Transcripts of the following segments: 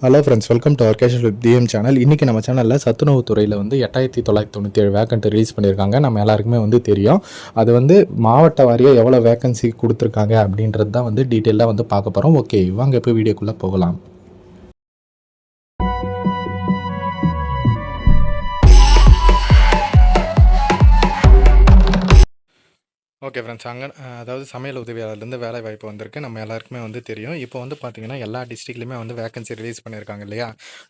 Hello friends, welcome to our casual with TM channel. இன்றைக்கி நம்ம சேனலில் சத்துணவு துறையில் வந்து 8997 வேக்கண்ட் ரிலீஸ் பண்ணியிருக்காங்க. நம்ம எல்லாருக்குமே வந்து தெரியும். அது வந்து மாவட்ட வாரியாக எவ்வளோ வேக்கன்சி கொடுத்துருக்காங்க அப்படின்றது தான் வந்து டீட்டெயிலாக வந்து பார்க்க போகிறோம். ஓகே, வாங்க இப்போ வீடியோக்குள்ளே போகலாம். ஓகே ஃப்ரெண்ட்ஸ், அதாவது சமையல் உதவியாளர்லேருந்து வேலை வாய்ப்பு வந்திருக்கு. நம்ம எல்லாருக்குமே வந்து தெரியும். இப்போ வந்து பார்த்தீங்கன்னா எல்லா டிஸ்ட்ரிக்ட்லையுமே வந்து வேகன்சி ரிலீஸ் பண்ணியிருக்காங்க இல்லையா?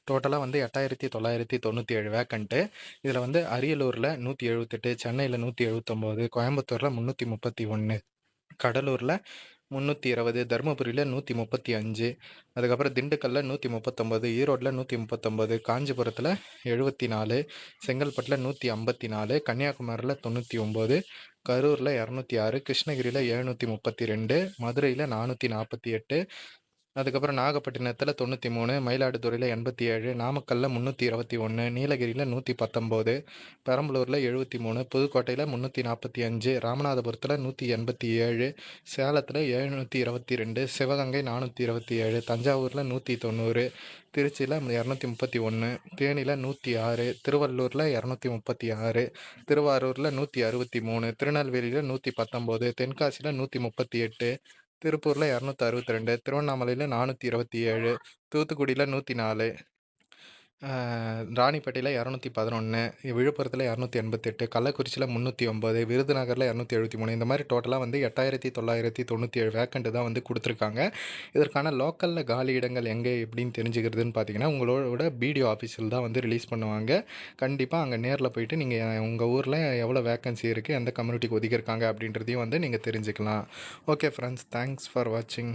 டோட்டலாக வந்து 8997 வேக்கண்ட்டு. இதில் வந்து அரியலூரில் 178, சென்னையில் 179, கோயம்புத்தூரில் 331, கடலூரில் 320, தருமபுரியில் 135, அதுக்கப்புறம் திண்டுக்கல்லில் 139, ஈரோட்டில் 139, காஞ்சிபுரத்தில் 74, செங்கல்பட்டில் 154, கன்னியாகுமரியில் 99, கரூரில் 206, கிருஷ்ணகிரியில் 732, மதுரையில் 448, அதுக்கப்புறம் நாகப்பட்டினத்தில் 93, மயிலாடுதுறையில் 87, நாமக்கல்லில் 321, நீலகிரியில் 119, பெரம்பலூரில் 73, புதுக்கோட்டையில் 345, ராமநாதபுரத்தில் 187, சேலத்தில் 722, சிவகங்கை 427, தஞ்சாவூரில் 190, திருச்சியில் 231, தேனியில் 106, திருவள்ளூரில் 236, திருவாரூரில் 163, திருநெல்வேலியில் 119, தென்காசியில் 138, திருப்பூரில் 262, திருவண்ணாமலையில் 427, தூத்துக்குடியில் 104, ராணிப்பேட்டையில் 211, விழுப்புரத்தில் 288, கள்ளக்குறிச்சியில் 309, விருதுநகரில் 273. இந்த மாதிரி டோட்டலாக வந்து 8997 வேக்கண்ட் தான் வந்து கொடுத்துருக்காங்க. இதற்கான லோக்கலில் காலி இடங்கள் எங்கே எப்படின்னு தெரிஞ்சுக்கிறதுன்னு பார்த்தீங்கன்னா, உங்களோட பிடிஓ ஆஃபீஸில் தான் வந்து ரிலீஸ் பண்ணுவாங்க. கண்டிப்பாக அங்கே நேரில் போயிட்டு நீங்கள் உங்கள் ஊரில் எவ்வளோ வேக்கன்சி இருக்குது, எந்த கம்யூனிட்டிக்கு ஒதுக்கியிருக்காங்க அப்படின்றதையும் வந்து நீங்கள் தெரிஞ்சுக்கலாம். ஓகே ஃப்ரெண்ட்ஸ், தேங்க்ஸ் ஃபார் வாட்சிங்.